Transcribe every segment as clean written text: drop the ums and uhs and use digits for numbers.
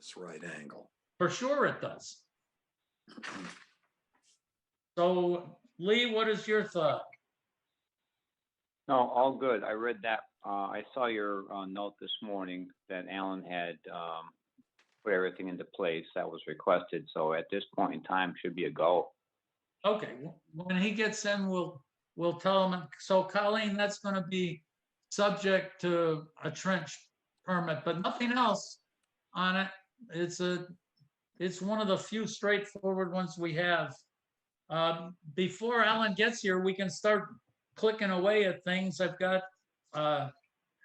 It's right angle. For sure it does. So, Lee, what is your thought? No, all good. I read that. I saw your note this morning that Alan had put everything into place that was requested. So at this point in time, should be a go. Okay, when he gets in, we'll tell him. So Colleen, that's going to be subject to a trench permit, but nothing else on it. It's one of the few straightforward ones we have. Before Alan gets here, we can start clicking away at things. I've got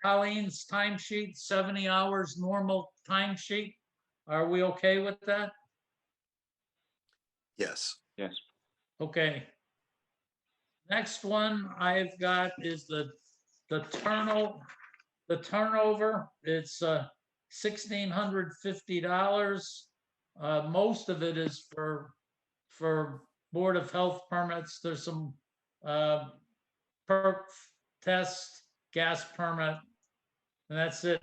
Colleen's timesheet, 70 hours normal timesheet. Are we okay with that? Yes. Yes. Okay. Next one I've got is the turnover. The turnover, it's $1,650. Most of it is for Board of Health permits. There's some perk test, gas permit, and that's it.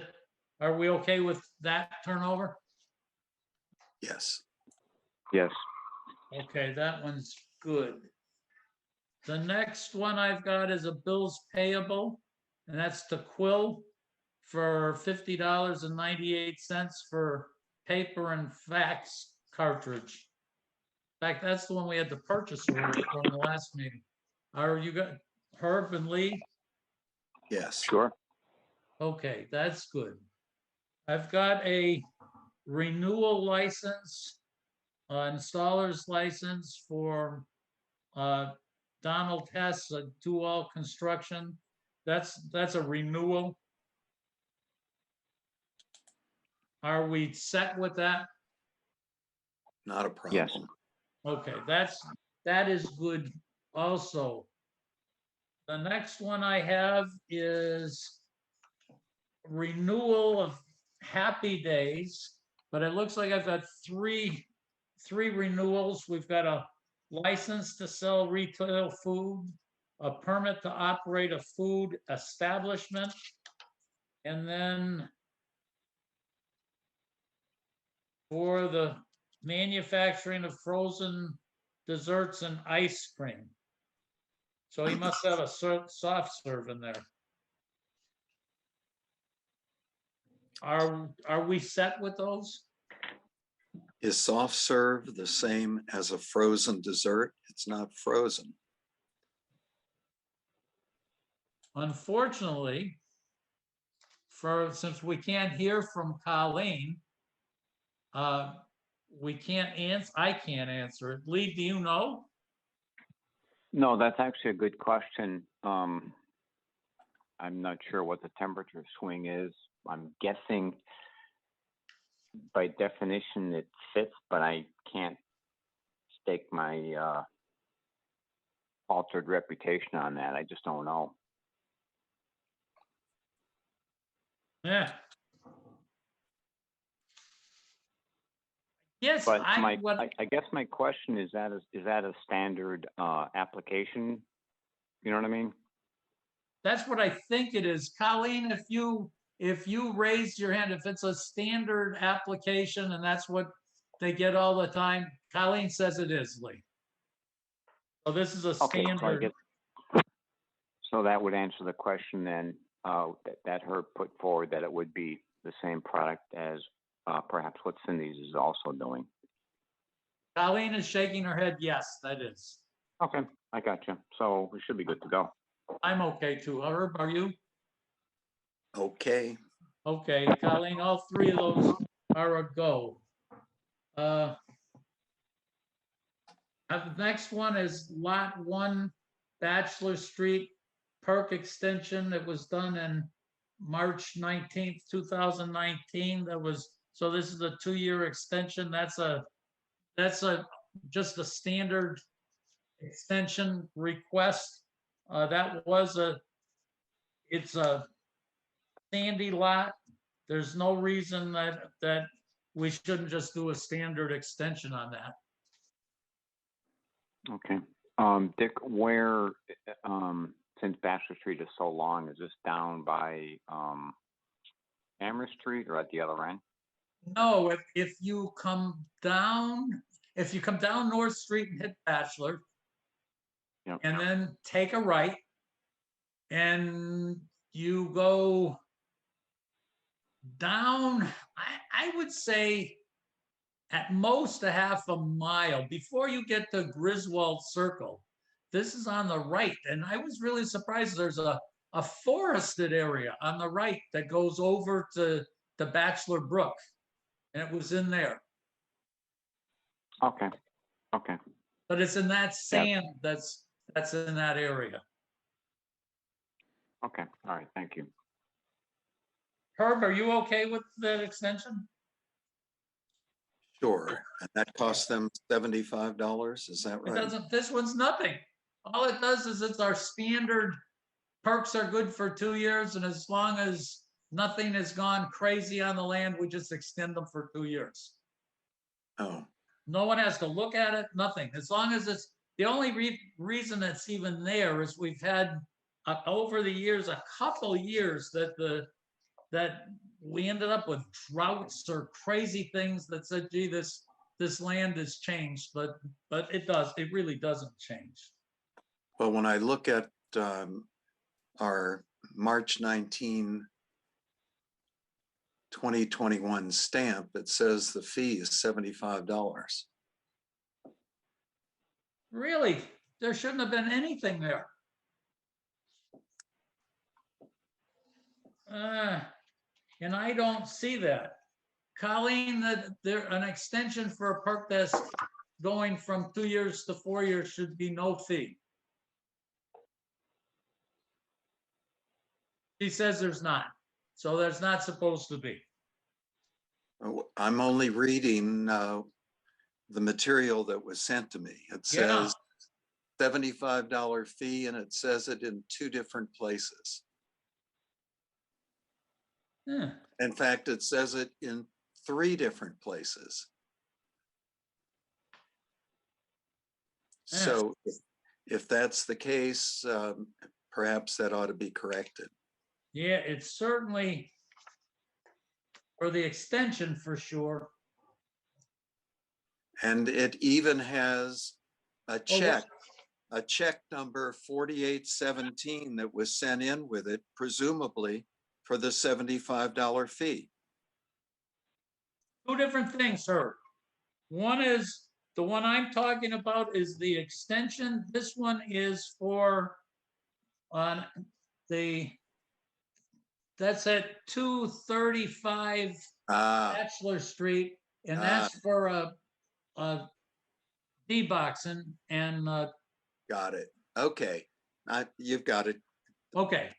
Are we okay with that turnover? Yes. Yes. Okay, that one's good. The next one I've got is a bills payable, and that's to Quill for $50.98 for paper and fax cartridge. In fact, that's the one we had the purchase order from the last meeting. Are you got Herb and Lee? Yes. Sure. Okay, that's good. I've got a renewal license, installer's license for Donald Hess, Do All Construction. That's a renewal. Are we set with that? Not a problem. Yes. Okay, that is good also. The next one I have is renewal of Happy Days, but it looks like I've got three renewals. We've got a license to sell retail food, a permit to operate a food establishment, and then for the manufacturing of frozen desserts and ice cream. So he must have a soft serve in there. Are we set with those? Is soft serve the same as a frozen dessert? It's not frozen. Unfortunately, since we can't hear from Colleen, we can't answer. I can't answer it. Lee, do you know? No, that's actually a good question. I'm not sure what the temperature swing is. I'm guessing by definition it fits, but I can't stake my altered reputation on that. I just don't know. Yeah. Yes, But I guess my question is that a standard application? You know what I mean? that's what I think it is. Colleen, if you raise your hand, if it's a standard application and that's what they get all the time, Colleen says it is, Lee. So this is a Okay, standard. so that would answer the question then that Herb put forward, that it would be the same product as perhaps what Cindy's is also doing. Colleen is shaking her head. Yes, that is. Okay, I got you. So we should be good to go. I'm okay too. Herb, are you? Okay. Okay, Colleen, all three of those are a go. The next one is Lot 1, Bachelor Street, Perk Extension. It was done in March 19th, 2019. So this is a 2-year extension. That's just a standard extension request. It's a sandy lot. There's no reason that we shouldn't just do a standard extension on that. Okay. Dick, where, since Bachelor Street is so long, is this down by Amherst Street or at the other end? No, if you come down, North Street and hit Bachelor, Yep. and then take a right, and you go down, I would say at most a half a mile before you get to Griswold Circle. This is on the right, and I was really surprised. There's a forested area on the right that goes over to the Bachelor Brook, and it was in there. Okay, okay. But it's in that sand that's in that area. Okay, all right, thank you. Herb, are you okay with that extension? Sure. And that cost them $75, is that It right? doesn't, this one's nothing. All it does is it's our standard perks are good for 2 years, and as long as nothing has gone crazy on the land, we just extend them for 2 years. Oh, No one has to look at it, nothing. As long as it's, the only reason it's even there is we've had over the years, a couple years that we ended up with droughts or crazy things that said, gee, this land has changed, but it really doesn't change. well, when I look at our March 19, 2021 stamp, it says the fee is $75. Really, there shouldn't have been anything there. And I don't see that. Colleen, that there, an extension for a perk that's going from 2 years to 4 years should be no fee. She says there's not, so there's not supposed to be. Oh, I'm only reading the material that was sent to me. It Yeah. says $75 fee, and it says it in 2 different places. Yeah. In fact, it says it in 3 different places. Yeah. So if that's the case, perhaps that ought to be corrected. Yeah, it's certainly for the extension for sure. And it even has a Oh, check number 4817 that was sent in with it, presumably for the $75 fee. two different things, sir. One is, the one I'm talking about is the extension. This one is for on that's at 235 Ah, Bachelor Street, and that's for a D-box and got it. Okay, you've got it. okay.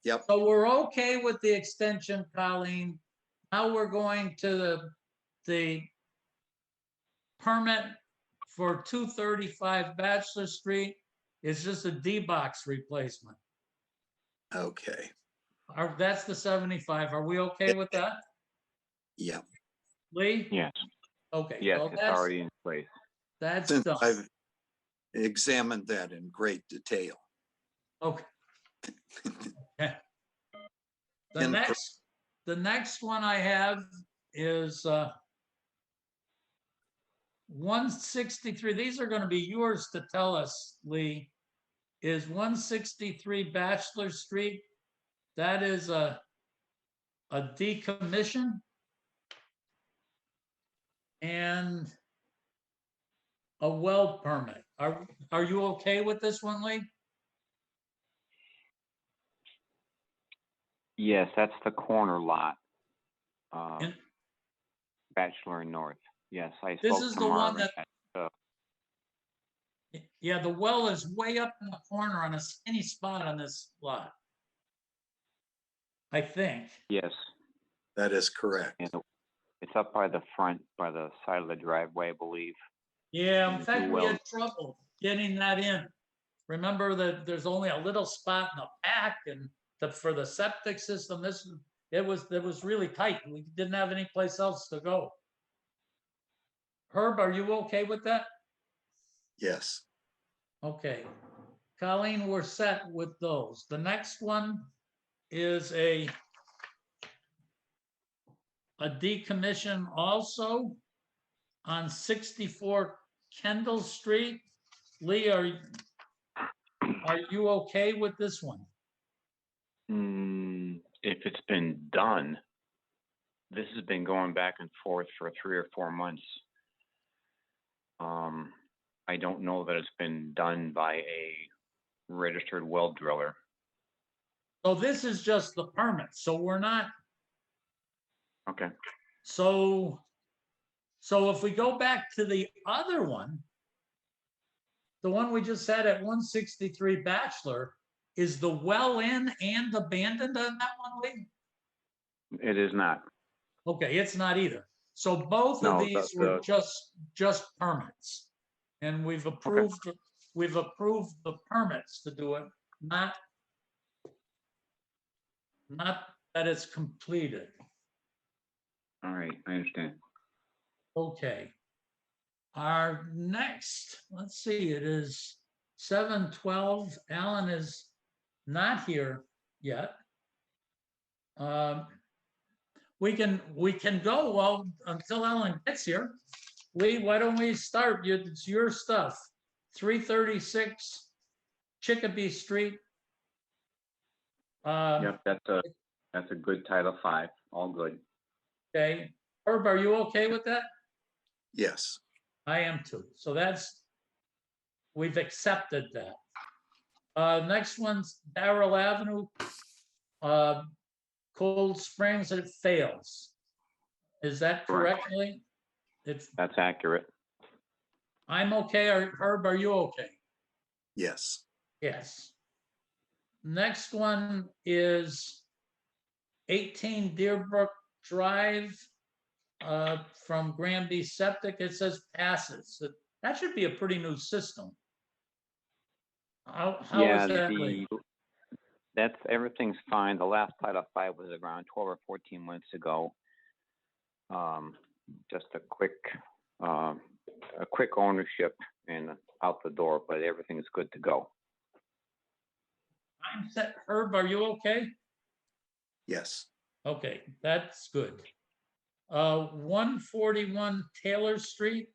Yep. So we're okay with the extension, Colleen. Now we're going to the permit for 235 Bachelor Street. It's just a D-box replacement. Okay. That's the 75. Are we okay with that, Yeah. Lee? Yes, Okay. yes, so it's already in place. That's Since done. I've examined that in great detail. Okay. The In- next one I have is 163. These are going to be yours to tell us, Lee. Is 163 Bachelor Street? That is a decommission and a well permit. Are you okay with this one, Lee? Yes, that's the corner lot. And Bachelor and North. Yes, I this spoke is to the one Marvin. yeah, the well is way up in the corner on a skinny spot on this lot, I think. Yes, That is correct. and it's up by the front, by the side of the driveway, I believe. Yeah, in The fact, we well. had trouble getting that in. Remember that there's only a little spot in the back, and for the septic system, it was really tight. We didn't have any place else to go. Herb, are you okay with that? Yes. Okay. Colleen, we're set with those. The next one is a a decommission also on 64 Kendall Street. Lee, are you okay with this one? If it's been done, this has been going back and forth for 3 or 4 months. I don't know that it's been done by a registered well driller. So this is just the permit, so we're not, Okay. so if we go back to the other one, the one we just had at 163 Bachelor, is the well in and abandoned on that one, Lee? It is not. Okay, it's not either. So both of No, these were just permits. And we've approved the permits to do it, not that it's completed. All right, I understand. Okay. Our next, let's see, it is 7:12. Alan is not here yet. We can go, well, until Alan gets here. Lee, why don't we start? It's your stuff. 336 Chicopee Street. Yep, that's a good Title V. All good. Okay. Herb, are you okay with that? Yes. I am too. So we've accepted that. Next one's Darrell Avenue, Cold Springs, and it fails. Is that Correct. correct, Lee? That's accurate. I'm okay. Herb, are you okay? Yes. Yes. Next one is 18 Deerbrook Drive, from Granby Septic. It says passes. That should be a pretty new system. How is that, Lee? That's, everything's fine. The last Title V was around 12 or 14 months ago. Just a quick ownership and out the door, but everything's good to go. I'm set. Herb, are you okay? Yes. Okay, that's good. 141 Taylor Street,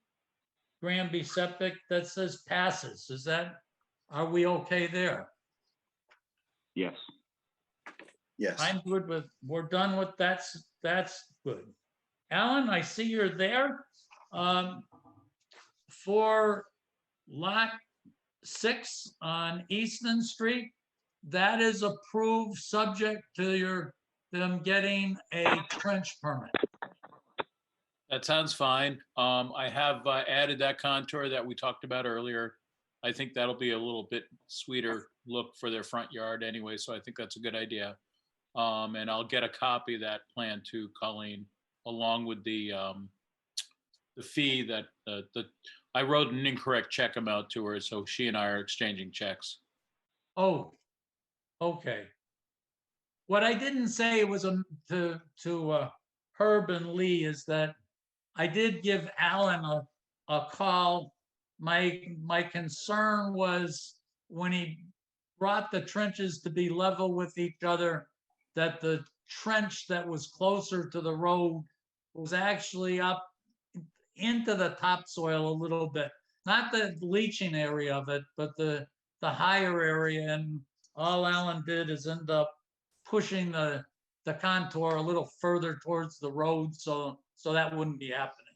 Granby Septic, that says passes. Are we okay there? Yes. Yes. I'm good with, we're done with that's good. Alan, I see you're there. For lot 6 on Easton Street, that is approved subject to them getting a trench permit. That sounds fine. I have added that contour that we talked about earlier. I think that'll be a little bit sweeter look for their front yard anyway, so I think that's a good idea. And I'll get a copy of that plan to Colleen, along with the fee that I wrote an incorrect check amount to her, so she and I are exchanging checks. Oh, okay. What I didn't say was to Herb and Lee is that I did give Alan a call. My concern was when he brought the trenches to be level with each other, that the trench that was closer to the road was actually up into the topsoil a little bit. Not the leaching area of it, but the higher area. And all Alan did is end up pushing the contour a little further towards the road, so that wouldn't be happening.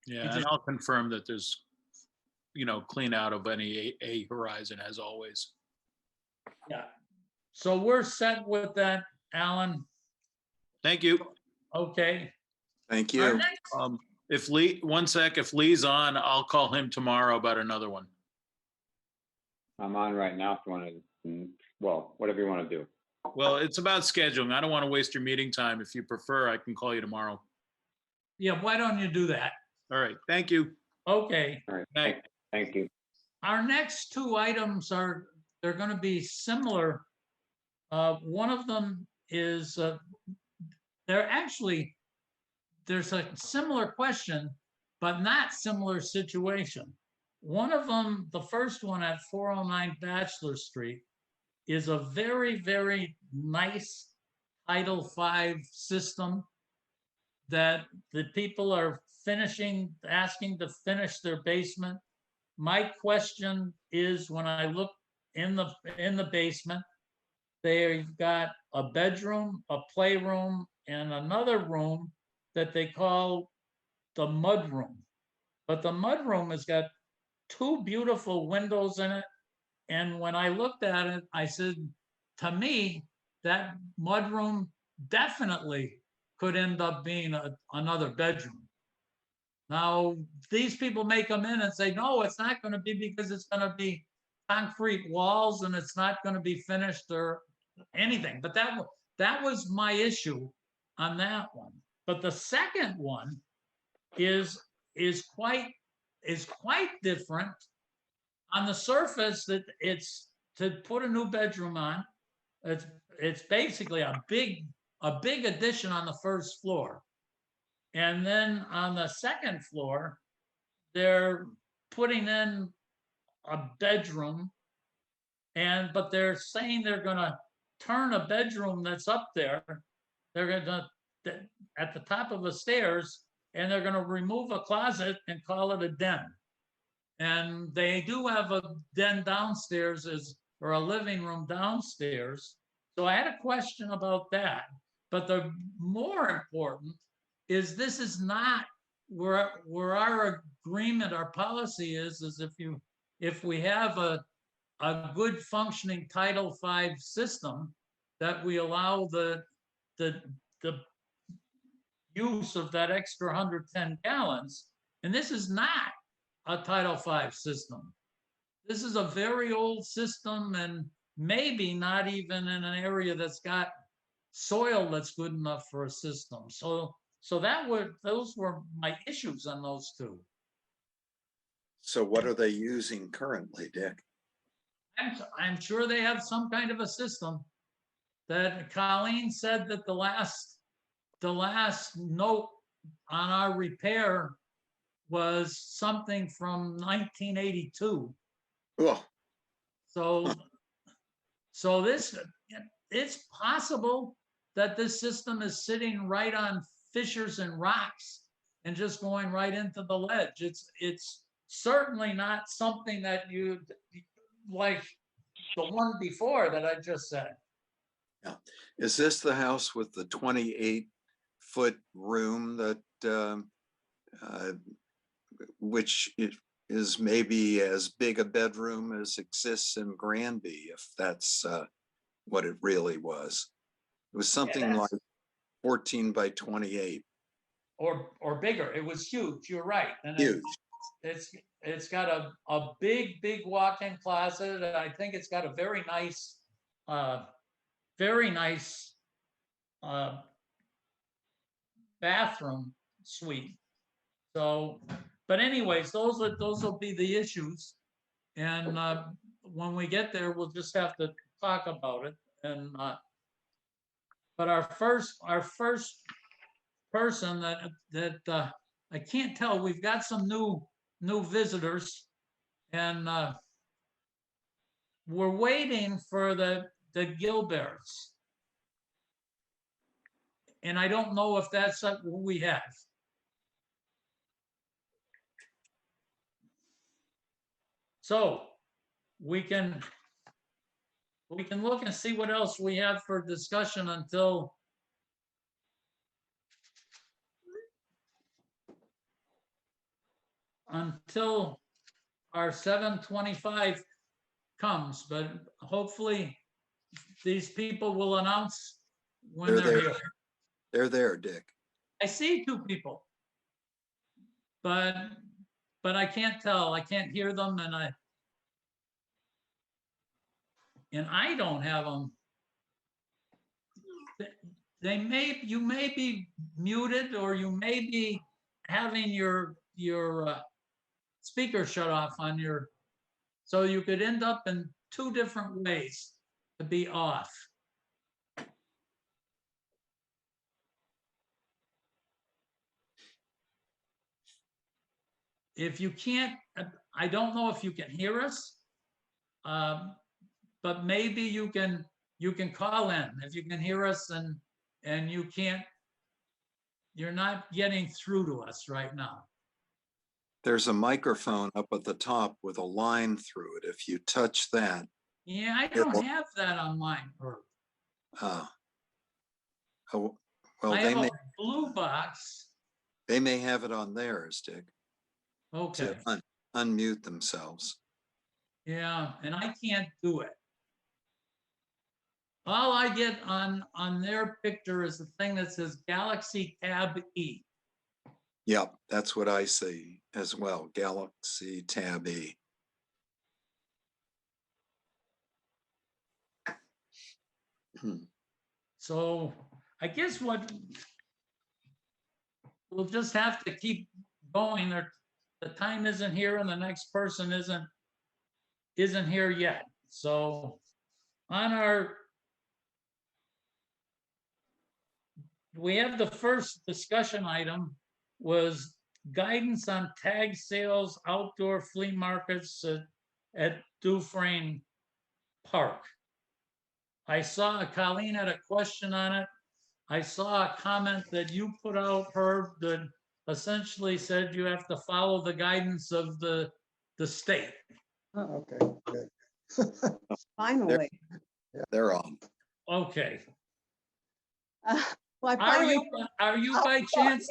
Yeah, and I'll confirm that there's, clean out of any A horizon as always. Yeah. So we're set with that, Alan. Thank you. Okay. Thank Our you. next, If Lee's on, I'll call him tomorrow about another one. I'm on right now if you want to, well, whatever you want to do. Well, it's about scheduling. I don't want to waste your meeting time. If you prefer, I can call you tomorrow. yeah, why don't you do that? All right, thank you. Okay. All right. Night. Thank you. Our next 2 items they're going to be similar. One of them is, there's a similar question, but not similar situation. One of them, the first one at 409 Bachelor Street, is a very, very nice Title V system that the people are asking to finish their basement. My question is, when I look in the basement, they've got a bedroom, a playroom, and another room that they call the mudroom. But the mudroom has got two beautiful windows in it. And when I looked at it, I said, to me, that mudroom definitely could end up being another bedroom. Now, these people may come in and say, no, it's not going to be, because it's going to be concrete walls and it's not going to be finished or anything. But that was my issue on that one. But the second one is quite different. On the surface, that it's to put a new bedroom on. It's basically a big addition on the first floor. And then on the second floor, they're putting in a bedroom, but they're saying they're gonna turn a bedroom that's up there. They're gonna, at the top of the stairs, and they're gonna remove a closet and call it a den. And they do have a den downstairs, or a living room downstairs. So I had a question about that. But the more important is, this is not where our agreement, our policy is if we have a good functioning Title V system, that we allow the use of that extra 110 gallons. And this is not a Title V system. This is a very old system, and maybe not even in an area that's got soil that's good enough for a system. So those were my issues on those two. So what are they using currently, Dick? I'm sure they have some kind of a system. That Colleen said that the last note on our repair was something from 1982. Oh, So this, it's possible that this system is sitting right on fissures and rocks and just going right into the ledge. It's certainly not something that you, like the one before that I just said. yeah. Is this the house with the 28-foot room that, which is maybe as big a bedroom as exists in Granby, if that's what it really was? It was something like 14 by 28. Or bigger. It was huge. You're right. And Huge. it's got a big walk-in closet. And I think it's got a very nice bathroom suite. So, but anyways, those will be the issues. And when we get there, we'll just have to talk about it. And but our first person that I can't tell, we've got some new visitors, and we're waiting for the Gilberts. And I don't know if that's what we have. So we can look and see what else we have for discussion until our 7:25 comes, but hopefully these people will announce when They're they're there. here. They're there, Dick. I see two people, but I can't tell. I can't hear them, and I don't have them. You may be muted, or you may be having your speaker shut off on your, so you could end up in two different ways to be off. If you can't, I don't know if you can hear us, but maybe you can call in if you can hear us, and you can't you're not getting through to us right now. There's a microphone up at the top with a line through it. If you touch that, Yeah, I It'll- don't have that on mine, Herb. oh, well, I they have may, a blue box. they may have it on theirs, Dick, Okay, to unmute themselves. yeah, and I can't do it. All I get on their picture is the thing that says Galaxy Tab E. Yep, that's what I see as well. Galaxy Tab E. So I guess what we'll just have to keep going. The time isn't here and the next person isn't here yet. So on our, we have the first discussion item was guidance on tag sales, outdoor flea markets at Dufresne Park. I saw Colleen had a question on it. I saw a comment that you put out, Herb, that essentially said you have to follow the guidance of the state. Oh, okay, good. Finally. They're on. Okay. Well, I Are finally, you by chance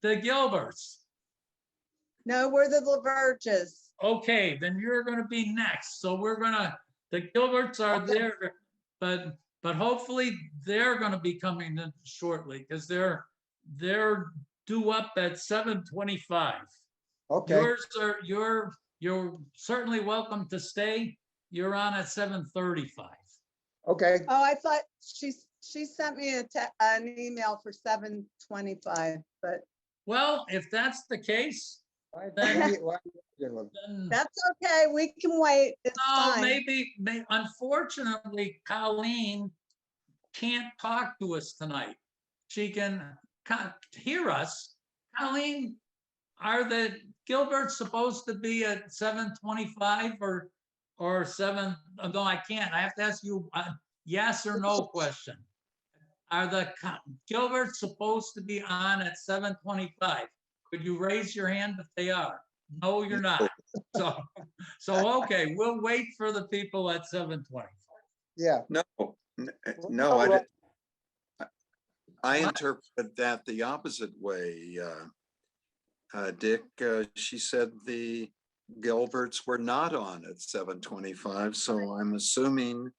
the Gilberts? no, we're the LaVerges. Okay, then you're gonna be next. So the Gilberts are there, but hopefully they're gonna be coming in shortly because they're due up at 7:25. Okay, Yours are, you're certainly welcome to stay. You're on at 7:35. okay, Oh, I thought she sent me an email for 7:25, but Well, if that's the case, Why- then- why- why- then that's okay. We can wait. It's no, fine. unfortunately, Colleen can't talk to us tonight. She can hear us. Colleen, are the Gilberts supposed to be at 7:25 or 7? No, I can't. I have to ask you a yes or no question. Are the Gilberts supposed to be on at 7:25? Could you raise your hand if they are? No, you're not. So okay, we'll wait for the people at 7:25. Yeah, No, no, I interpreted that the opposite way. Dick, she said the Gilberts were not on at 7:25, so I'm assuming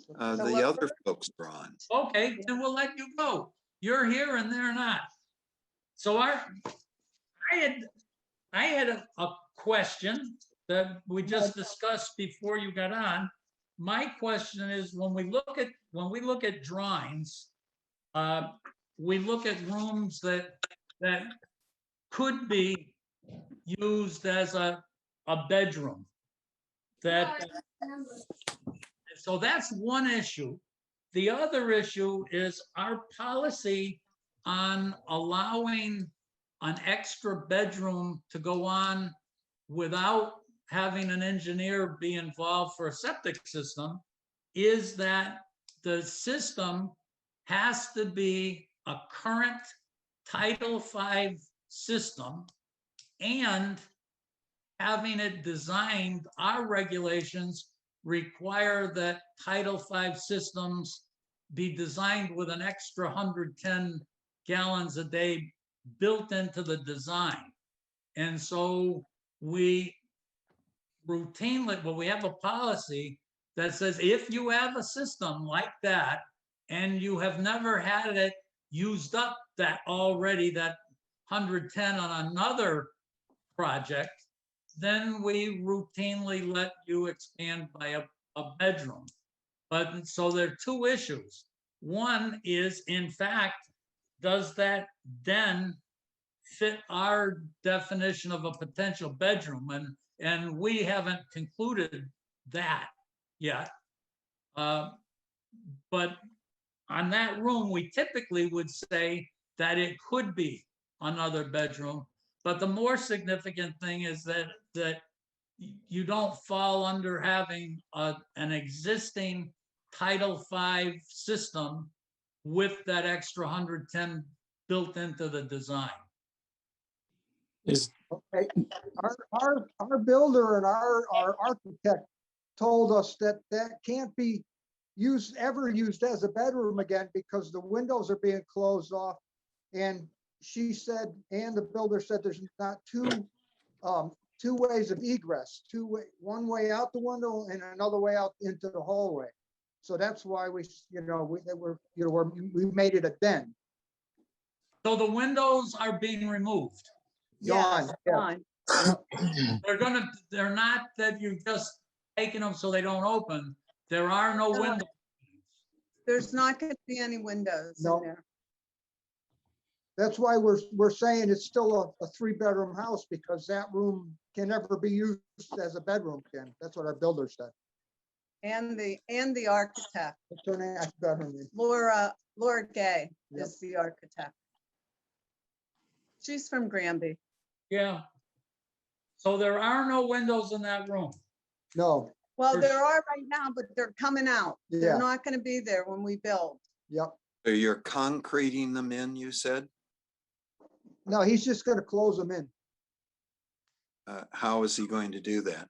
the other folks are on. Okay, then we'll let you go. You're here and they're not. So I had a question that we just discussed before you got on. My question is, when we look at drawings, we look at rooms that could be used as a bedroom. So that's one issue. The other issue is our policy on allowing an extra bedroom to go on without having an engineer be involved for a septic system is that the system has to be a current Title V system, and having it designed, our regulations require that Title V systems be designed with an extra 110 gallons a day built into the design. And so we routinely, well, we have a policy that says if you have a system like that and you have never had it used up that already, that 110 on another project, then we routinely let you expand by a bedroom. But so there are two issues. One is, in fact, does that then fit our definition of a potential bedroom? And we haven't concluded that yet. But on that room, we typically would say that it could be another bedroom. But the more significant thing is that you don't fall under having an existing Title V system with that extra 110 built into the design. Is, Okay, our builder and our architect told us that that can't be ever used as a bedroom again because the windows are being closed off. And she said, and the builder said there's not two ways of egress, one way out the window and another way out into the hallway. So that's why we made it a den. So the windows are being removed. Yes, Gone, yeah. gone. They're not that you've just taken them so they don't open. There are no No. windows. There's not gonna be any windows in No. there. That's why we're saying it's still a 3-bedroom house because that room can never be used as a bedroom again. That's what our builder said. And the architect, What's her name? I forgot her name. Laura Gay Yep. is the architect. She's from Granby. Yeah. So there are no windows in that room. No, Well, For there are right now, but they're coming out. Yeah. They're not gonna be there when we build. yep. So you're concreting them in, you said? No, he's just gonna close them in. How is he going to do that?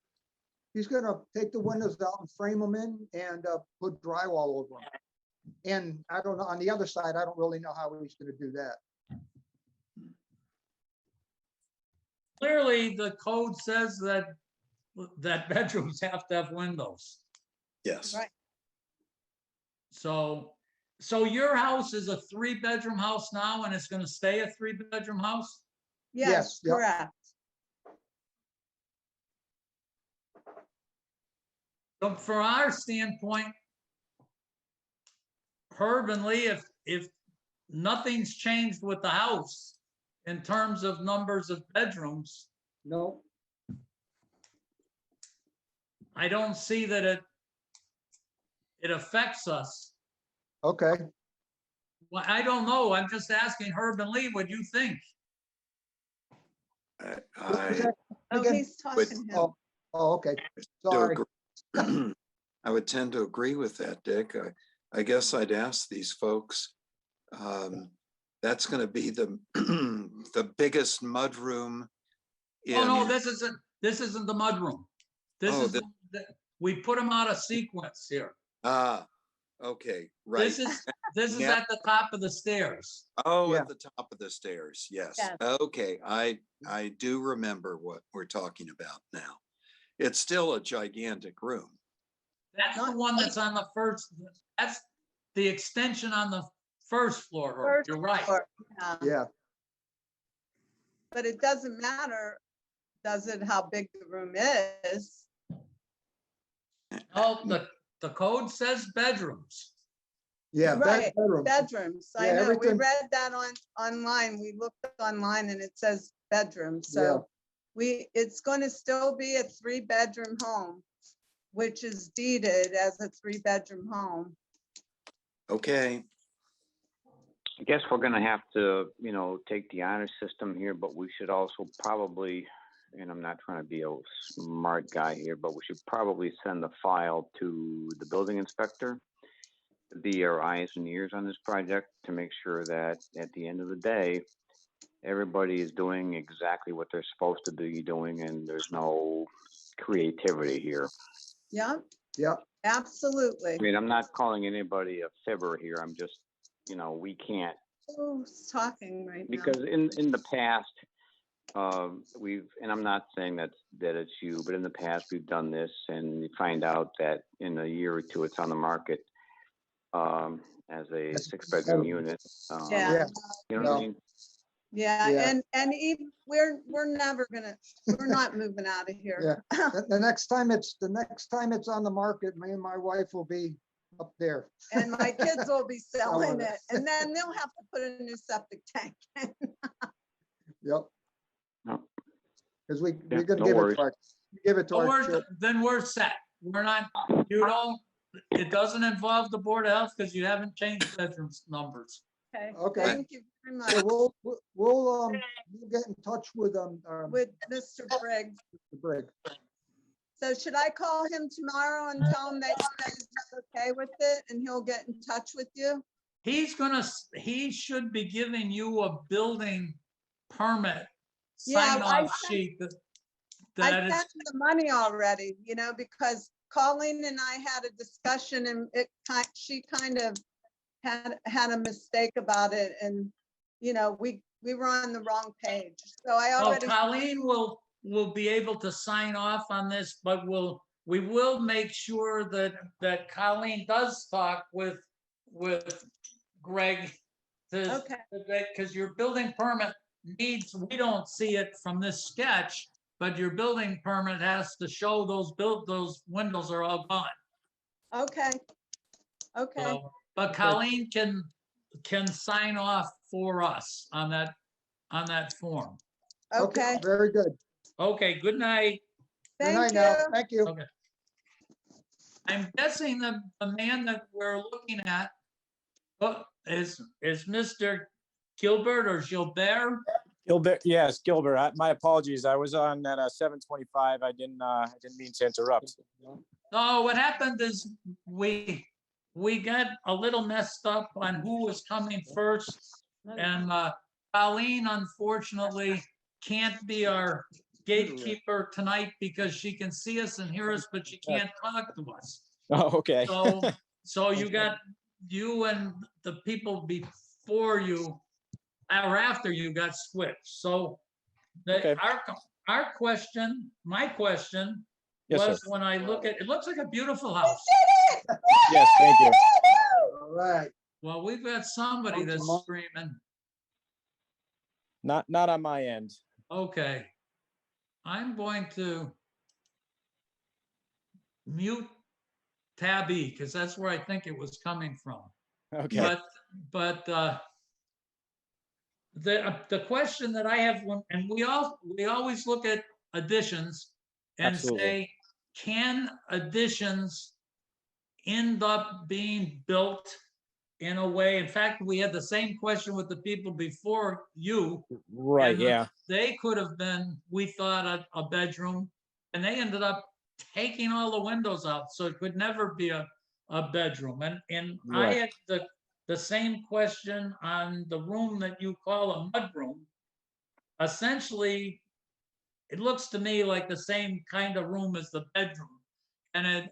He's gonna take the windows out and frame them in and put drywall over them. And I don't know, on the other side, I don't really know how he's gonna do that. Clearly, the code says that bedrooms have to have windows. Yes. Right. So your house is a 3-bedroom house now and it's gonna stay a 3-bedroom house? Yes, yep. correct. So from our standpoint, Herb and Lee, if nothing's changed with the house in terms of numbers of bedrooms, No, I don't see that it affects us. okay. Well, I don't know. I'm just asking Herb and Lee, what do you think? I Oh, Again, he's talking to him. Oh, okay. do Sorry. agree. I would tend to agree with that, Dick. I guess I'd ask these folks. That's going to be the the biggest mudroom in. Oh, no, this isn't the mudroom. This Oh, is, we put them out of sequence here. Okay, right. This is Yeah. at the top of the stairs. Oh, Yeah. at the top of the stairs. Yes. Yes. Okay. I do remember what we're talking about now. It's still a gigantic room. That's the one that's on the first, that's the extension on the first floor, Herb. First You're right. floor, yeah. Yeah, But it doesn't matter, does it, how big the room is? Oh, the code says bedrooms. yeah. Right, bedroom. bedrooms. I Yeah, know, we everything- read that online. We looked online and it says bedroom, so it's gonna still be a 3-bedroom home, which is deeded as a 3-bedroom home. Okay. I guess we're gonna have to, take the honor system here, but we should also probably, and I'm not trying to be a smart guy here, but we should probably send the file to the building inspector to be our eyes and ears on this project to make sure that at the end of the day, everybody is doing exactly what they're supposed to be doing and there's no creativity here. Yeah, Yeah, absolutely. I mean, I'm not calling anybody a fibber here. I'm just, we can't, Who's talking right now? because in the past, and I'm not saying that it's you, but in the past we've done this and you find out that in a year or two it's on the market as a 6-bedroom unit. Yeah. yeah. You know what I mean? Yeah, Yeah. and even, we're never gonna, we're not moving out of here. The next time it's on the market, me and my wife will be up there. And my kids will be selling Selling it. it, and then they'll have to put a new septic tank in. Yep. No. Because we're Yeah, gonna no give worries. it to our children. Then we're set. We're not, it doesn't involve the Board of Health because you haven't changed bedroom numbers. Okay, Okay. thank you very much. So we'll get in touch with With Mr. Briggs. Mr. Briggs. So should I call him tomorrow and tell him that you guys are okay with it and he'll get in touch with you? he should be giving you a building permit Yeah, sign-off sheet that I that is, sent the money already, because Colleen and I had a discussion and she kind of had a mistake about it, and, we were on the wrong page. So I well, already, Colleen will be able to sign off on this, but we will make sure that Colleen does talk with Greg to, okay, because your building permit needs, we don't see it from this sketch, but your building permit has to show those windows are all gone. okay, okay, So, but Colleen can sign off for us on that form. okay. Very good. Okay, good night. Good night Thank now. you. Thank you. Okay. I'm guessing the man that we're looking at is Mr. Gilbert or Gilbert? Gilbert, yes, Gilbert. My apologies. I was on at 7:25. I didn't mean to interrupt. No, what happened is we got a little messed up on who was coming first. And Colleen unfortunately can't be our gatekeeper tonight because she can see us and hear us, but she can't talk to us. Oh, okay. So you got you and the people before you or after you got switched. So Okay. our question, my question Yes, sir. was when I look at, it looks like a beautiful house. Yes, thank you. All right. Well, we've got somebody that's screaming. Not on my end. Okay. I'm going to mute Tabby because that's where I think it was coming from. Okay. But the question that I have, and we always look at additions and Absolutely. say, can additions end up being built in a way? In fact, we had the same question with the people before you. Right. And Yeah. they could have been, we thought, a bedroom, and they ended up taking all the windows out, so it could never be a bedroom. And I Right. had the same question on the room that you call a mudroom. Essentially, it looks to me like the same kind of room as the bedroom. And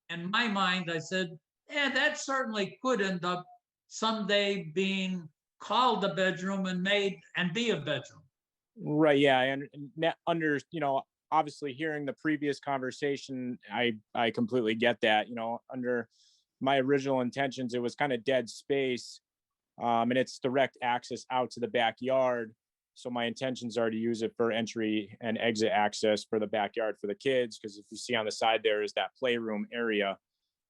in my mind, I said, yeah, that certainly could end up someday being called a bedroom and made and be a bedroom. Right. Yeah. And under, obviously hearing the previous conversation, I completely get that. Under my original intentions, it was kind of dead space, and it's direct access out to the backyard. So my intentions are to use it for entry and exit access for the backyard for the kids. Because if you see on the side, there is that playroom area.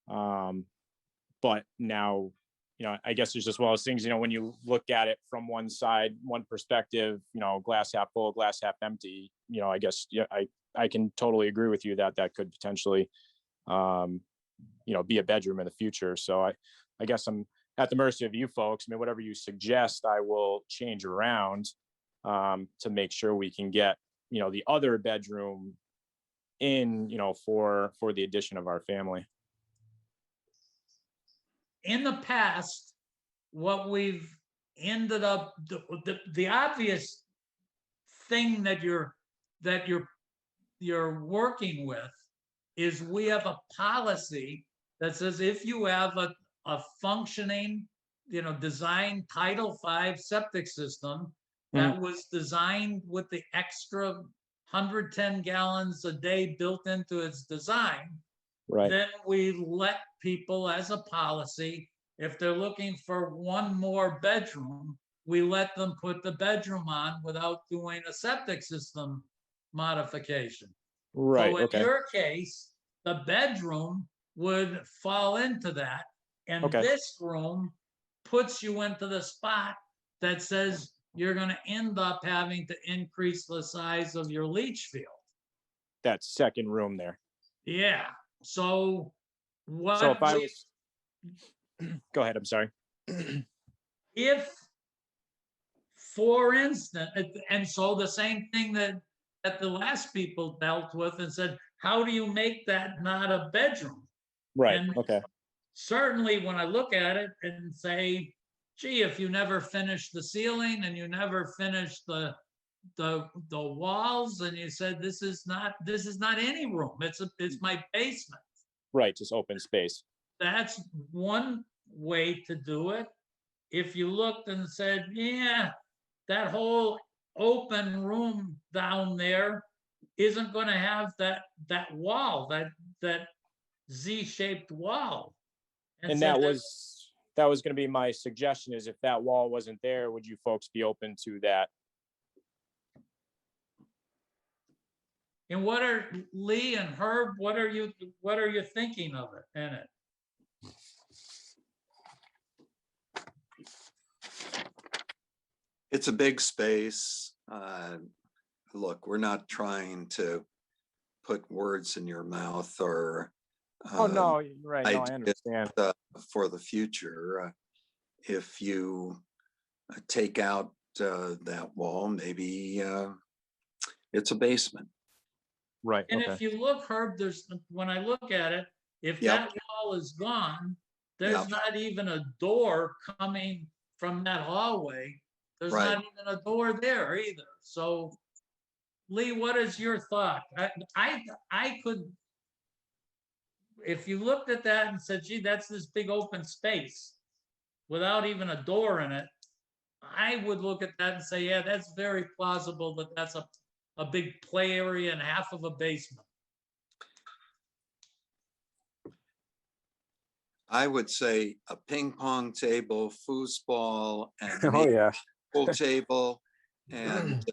But now, I guess there's just one of those things, when you look at it from one side, one perspective, glass half full, glass half empty, I guess, I can totally agree with you that could potentially, be a bedroom in the future. So I guess I'm at the mercy of you folks. I mean, whatever you suggest, I will change around to make sure we can get, the other bedroom in, for the addition of our family. In the past, what we've ended up, the obvious thing that you're working with is we have a policy that says if you have a functioning, design Title V septic system that was designed with the extra 110 gallons a day built into its design, Right. then we let people, as a policy, if they're looking for one more bedroom, we let them put the bedroom on without doing a septic system modification. Right. So in Okay. your case, the bedroom would fall into that. And Okay. this room puts you into the spot that says you're going to end up having to increase the size of your leach field. That second room there. Yeah. So what? So if I was, go ahead. I'm sorry. If, for instance, and so the same thing that the last people dealt with and said, how do you make that not a bedroom? Right. And Okay. certainly when I look at it and say, gee, if you never finish the ceiling and you never finish the walls, and you said, this is not any room, it's my basement. Right, just open space. That's one way to do it. If you looked and said, yeah, that whole open room down there isn't going to have that wall, that Z-shaped wall. And said that was going to be my suggestion, is if that wall wasn't there, would you folks be open to that? And what are Lee and Herb? What are you thinking of it in it? It's a big space. Look, we're not trying to put words in your mouth or. Oh, no, right. No, I ideas, understand. For the future, if you take out that wall, maybe it's a basement. Right. And Okay. if you look, Herb, when I look at it, if Yep. that wall is gone, there's Yep. not even a door coming from that hallway. There's Right. not even a door there either. So, Lee, what is your thought? I could, if you looked at that and said, gee, that's this big open space without even a door in it, I would look at that and say, yeah, that's very plausible that that's a big play area and half of a basement. I would say a ping pong table, foosball, and Oh, maybe yeah. a pool table, and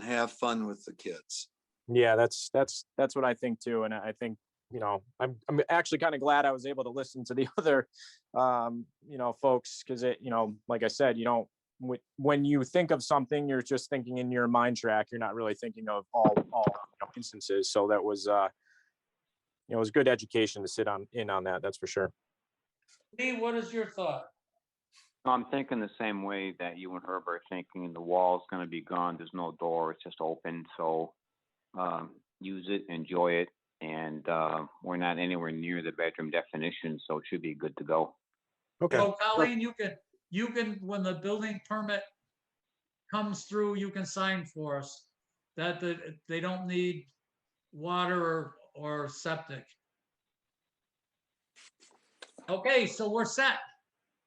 have fun with the kids. Yeah, that's what I think too. And I think, you know, I'm actually kind of glad I was able to listen to the other, you know, folks, because it, you know, like I said, you don't, when you think of something, you're just thinking in your mind track. You're not really thinking of all you know, instances. So that was, you know, it was good education to sit in on that. That's for sure. Lee, what is your thought? I'm thinking the same way that you and Herb are thinking. The wall's going to be gone. There's no door. It's just open. So use it, enjoy it. And we're not anywhere near the bedroom definition, so it should be good to go. Okay. So Colleen, you can, when the building permit comes through, you can sign for us that they don't need water or septic. Okay, so we're set.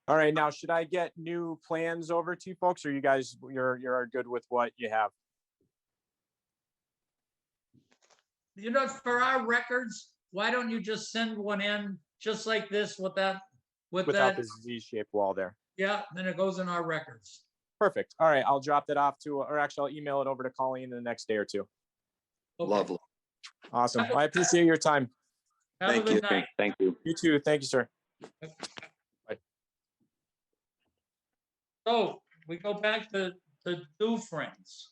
All right. Now, should I get new plans over to you folks, or you guys, you're good with what you have? You know, for our records, why don't you just send one in just like this with Without that? the Z-shaped wall there. Yeah, then it goes in our records. Perfect. All right. I'll drop that off to, or actually I'll email it over to Colleen in the next day or two. Okay. Lovely. Awesome. I appreciate your time. Have Thank a good you. night. Thank you. You too. Thank you, sir. So we go back to Dufresne's.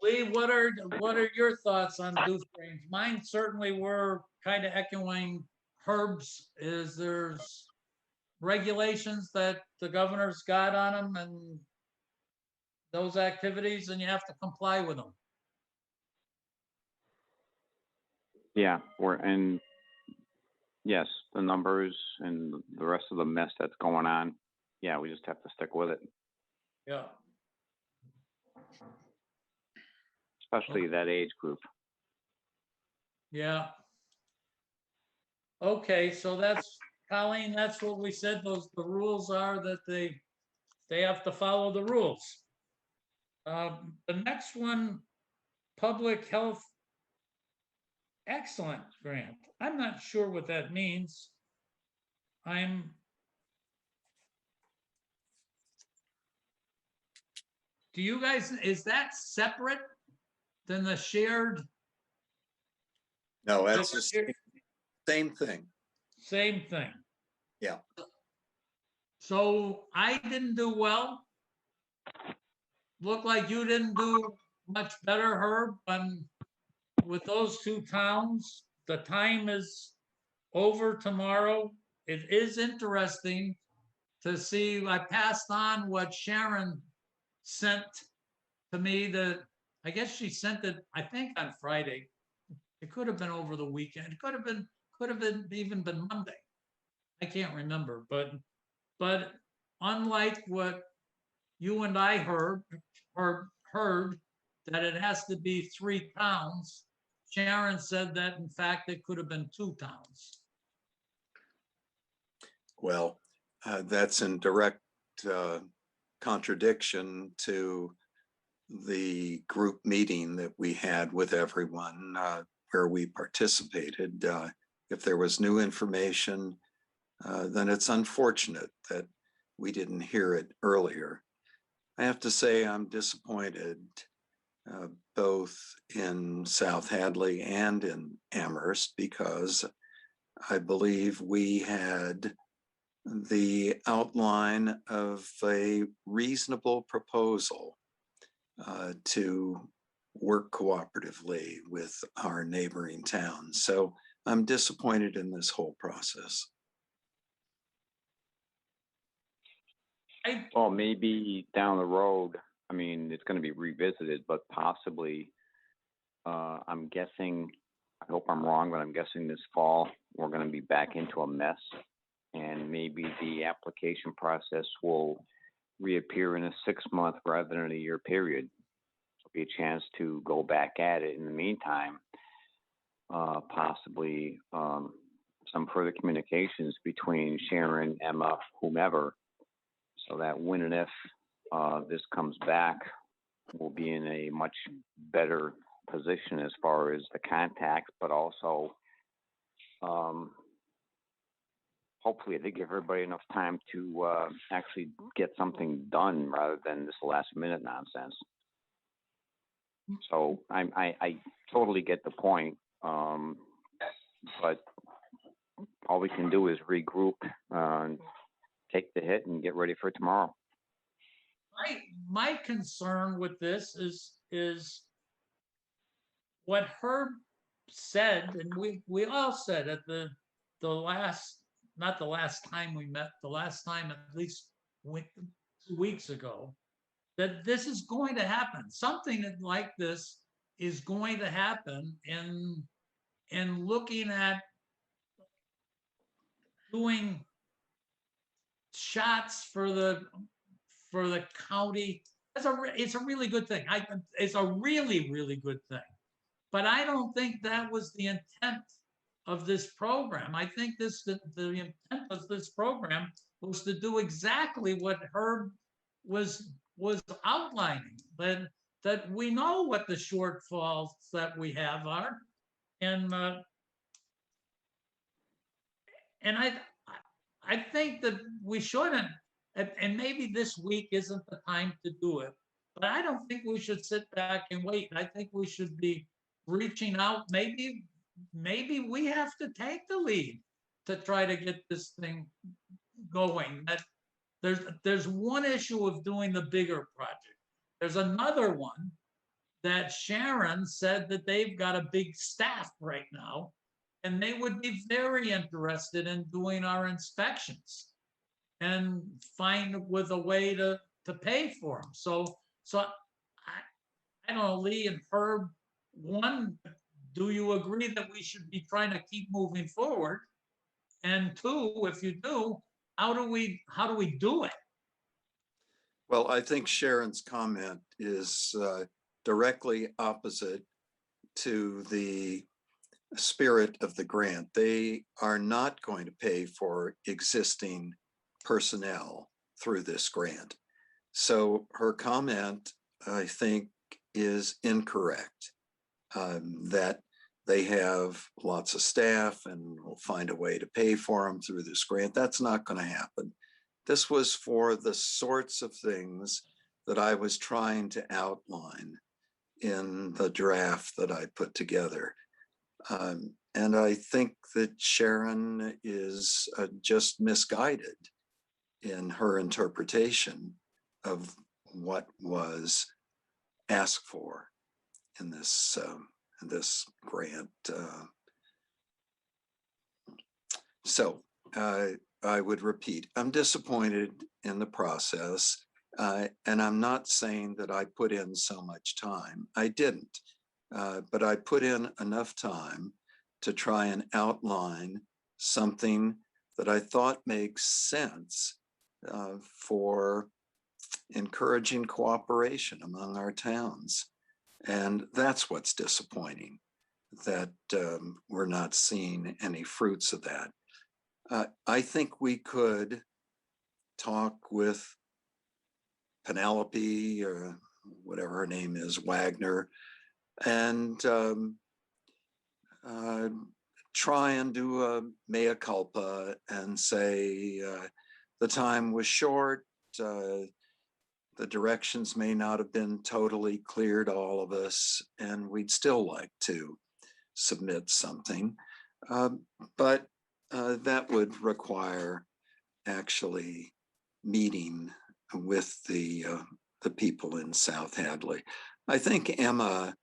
Lee, what are your thoughts on Dufresne's? Mine certainly were kind of echoing Herb's. Is there's regulations that the governor's got on them and those activities, and you have to comply with them. Yeah, and yes, the numbers and the rest of the mess that's going on. Yeah, we just have to stick with it, Yeah. especially that age group. Yeah. Okay, so that's, Colleen, that's what we said, the rules are that they have to follow the rules. The next one, public health excellent grant. I'm not sure what that means. Do you guys, is that separate than the shared? No, that's just same thing. Same thing. Yeah. So I didn't do well. Looked like you didn't do much better, Herb, with those two towns. The time is over tomorrow. It is interesting to see, I passed on what Sharon sent to me, I guess she sent it, I think on Friday. It could have been over the weekend. It could have been even been Monday. I can't remember, but But unlike what you and I heard that it has to be 3 towns, Sharon said that in fact it could have been 2 towns. Well, that's in direct contradiction to the group meeting that we had with everyone where we participated. If there was new information, then it's unfortunate that we didn't hear it earlier. I have to say I'm disappointed both in South Hadley and in Amherst, because I believe we had the outline of a reasonable proposal to work cooperatively with our neighboring towns. So I'm disappointed in this whole process. Well, maybe down the road, I mean, it's going to be revisited, but possibly, I'm guessing, I hope I'm wrong, but I'm guessing this fall, we're going to be back into a mess. And maybe the application process will reappear in a 6-month rather than a year period. There'll be a chance to go back at it. In the meantime, possibly some further communications between Sharon, Emma, whomever, so that when and if this comes back, we'll be in a much better position as far as the contacts, but also hopefully to give everybody enough time to actually get something done rather than this last minute nonsense. So I totally get the point, but all we can do is regroup, take the hit and get ready for tomorrow. My concern with this is what Herb said, and we all said at the last, not the last time we met, the last time at least 2 weeks ago, that this is going to happen. Something like this is going to happen in looking at doing shots for the county. It's a really good thing. It's a really, really good thing. But I don't think that was the intent of this program. I think the intent of this program was to do exactly what Herb was outlining, that we know what the shortfalls that we have are, and I think that we shouldn't, and maybe this week isn't the time to do it, but I don't think we should sit back and wait. I think we should be reaching out. Maybe we have to take the lead to try to get this thing going. That there's one issue of doing the bigger project. There's another one that Sharon said that they've got a big staff right now, and they would be very interested in doing our inspections and find with a way to pay for them. So I don't know, Lee and Herb, one, do you agree that we should be trying to keep moving forward? And 2, if you do, how do we do it? Well, I think Sharon's comment is directly opposite to the spirit of the grant. They are not going to pay for existing personnel through this grant. So her comment, I think, is incorrect, that they have lots of staff and will find a way to pay for them through this grant. That's not going to happen. This was for the sorts of things that I was trying to outline in the draft that I put together. And I think that Sharon is just misguided in her interpretation of what was asked for in this grant. So I would repeat, I'm disappointed in the process, and I'm not saying that I put in so much time. I didn't, but I put in enough time to try and outline something that I thought makes sense for encouraging cooperation among our towns. And that's what's disappointing, that we're not seeing any fruits of that. I think we could talk with Penelope, or whatever her name is, Wagner, and try and do a mea culpa and say the time was short, the directions may not have been totally clear to all of us, and we'd still like to submit something. But that would require actually meeting with the people in South Hadley. I think Emma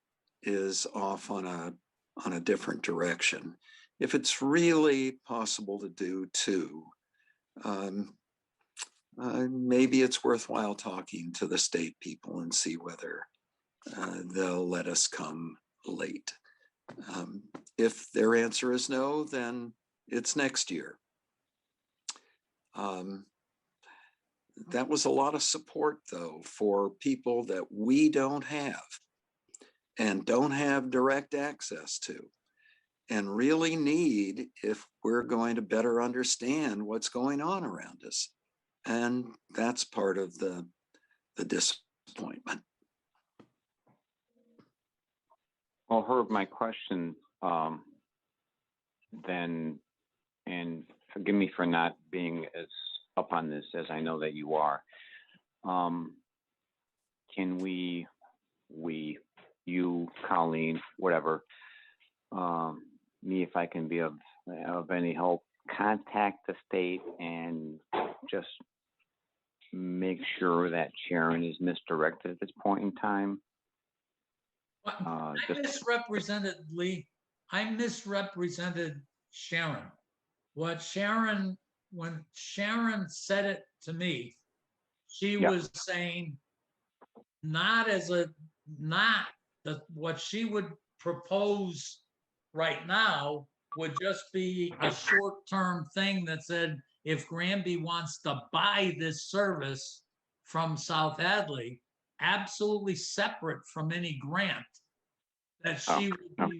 is off on a different direction. If it's really possible to do two, maybe it's worthwhile talking to the state people and see whether they'll let us come late. If their answer is no, then it's next year. That was a lot of support, though, for people that we don't have and don't have direct access to, and really need if we're going to better understand what's going on around us. And that's part of the disappointment. Well, Herb, my question then, and forgive me for not being as up on this as I know that you are. Can we, you, Colleen, whatever, me, if I can be of any help, contact the state and just make sure that Sharon is misdirected at this point in time? I misrepresented, Lee. I misrepresented Sharon. When Sharon said it to me, she was saying not what she would propose right now would just be a short-term thing that said, if Granby wants to buy this service from South Hadley, absolutely separate from any grant, that she would be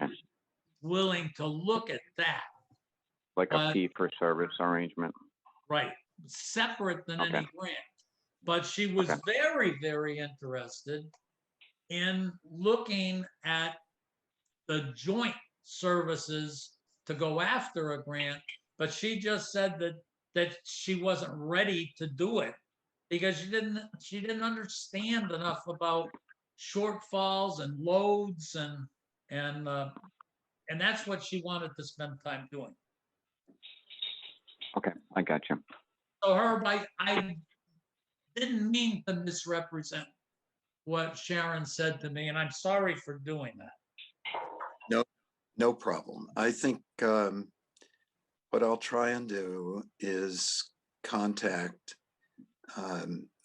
willing to look at that. Like a fee for service arrangement. Right, separate than any grant. But she was very, very interested in looking at the joint services to go after a grant, but she just said that she wasn't ready to do it because she didn't understand enough about shortfalls and loads and that's what she wanted to spend time doing. Okay, I got you. So Herb, I didn't mean to misrepresent what Sharon said to me, and I'm sorry for doing that. No problem. I think what I'll try and do is contact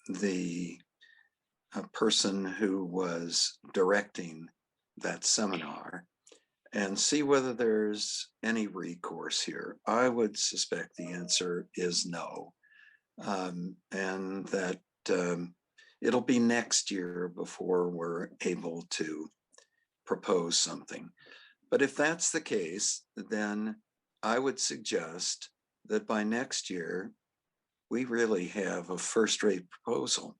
the person who was directing that seminar and see whether there's any recourse here. I would suspect the answer is no, and that it'll be next year before we're able to propose something. But if that's the case, then I would suggest that by next year, we really have a first-rate proposal,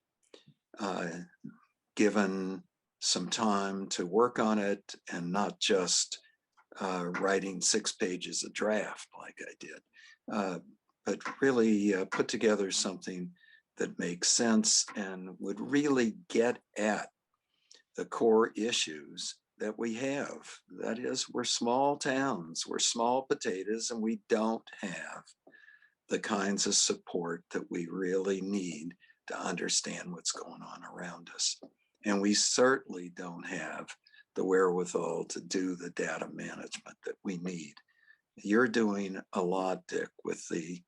given some time to work on it and not just writing 6 pages of draft like I did, but really put together something that makes sense and would really get at the core issues that we have. That is, we're small towns, we're small potatoes, and we don't have the kinds of support that we really need to understand what's going on around us. And we certainly don't have the wherewithal to do the data management that we need. You're doing a lot, Dick, with the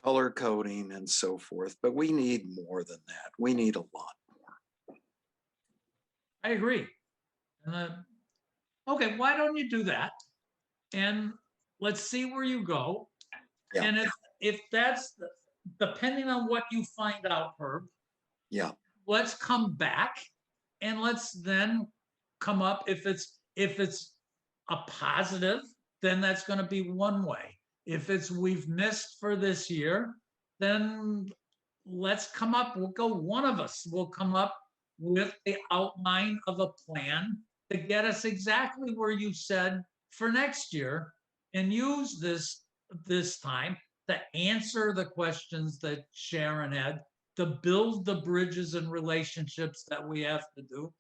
color coding and so forth, but we need more than that. We need a lot more. I agree. Okay, why don't you do that? And let's see where you go. Yeah. And if that's depending on what you find out, Herb, Yeah, let's come back and let's then come up, if it's a positive, then that's gonna be one way. If it's we've missed for this year, then let's come up, one of us will come up with the outline of a plan to get us exactly where you said for next year, and use this time to answer the questions that Sharon had, to build the bridges and relationships that we have to do.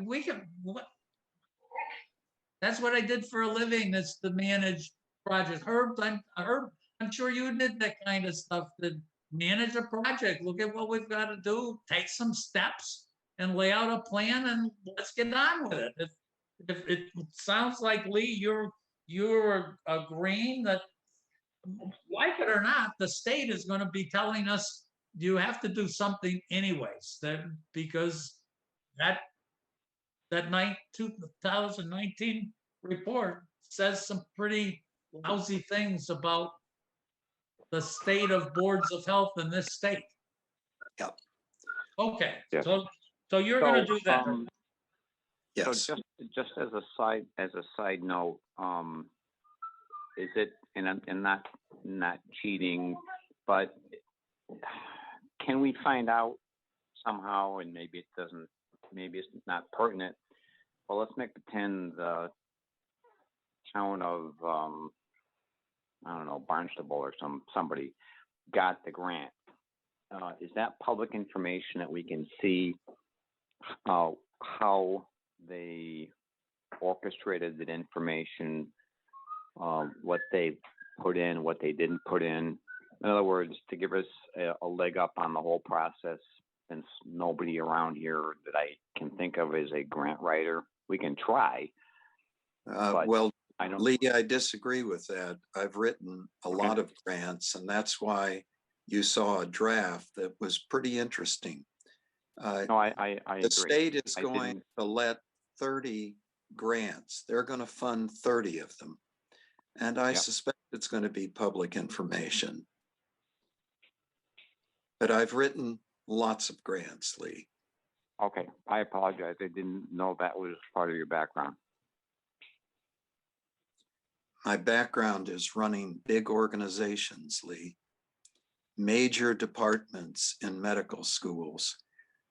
We can, that's what I did for a living, that's to manage projects. Herb, I'm sure you did that kind of stuff, to manage a project. Look at what we've got to do, take some steps and lay out a plan, and let's get on with it. If it sounds like, Lee, you're agreeing that, like it or not, the state is going to be telling us you have to do something anyways, because that 2019 report says some pretty lousy things about the state of boards of health in this state. Yep. Okay, Yeah. so you're gonna do that. yes. So just as a side note, is it, and not cheating, but can we find out somehow, and maybe it's not pertinent, well, let's make pretend the town of, I don't know, Barnstable or somebody got the grant. Is that public information that we can see how they orchestrated that information, what they put in, what they didn't put in? In other words, to give us a leg up on the whole process, since nobody around here that I can think of is a grant writer. We can try. Well, I don't. Lee, I disagree with that. I've written a lot of grants, and that's why you saw a draft that was pretty interesting. No, I The agree. state is I going didn't- to let 30 grants. They're going to fund 30 of them. And I Yep. suspect it's going to be public information. But I've written lots of grants, Lee. Okay, I apologize. I didn't know that was part of your background. My background is running big organizations, Lee. Major departments in medical schools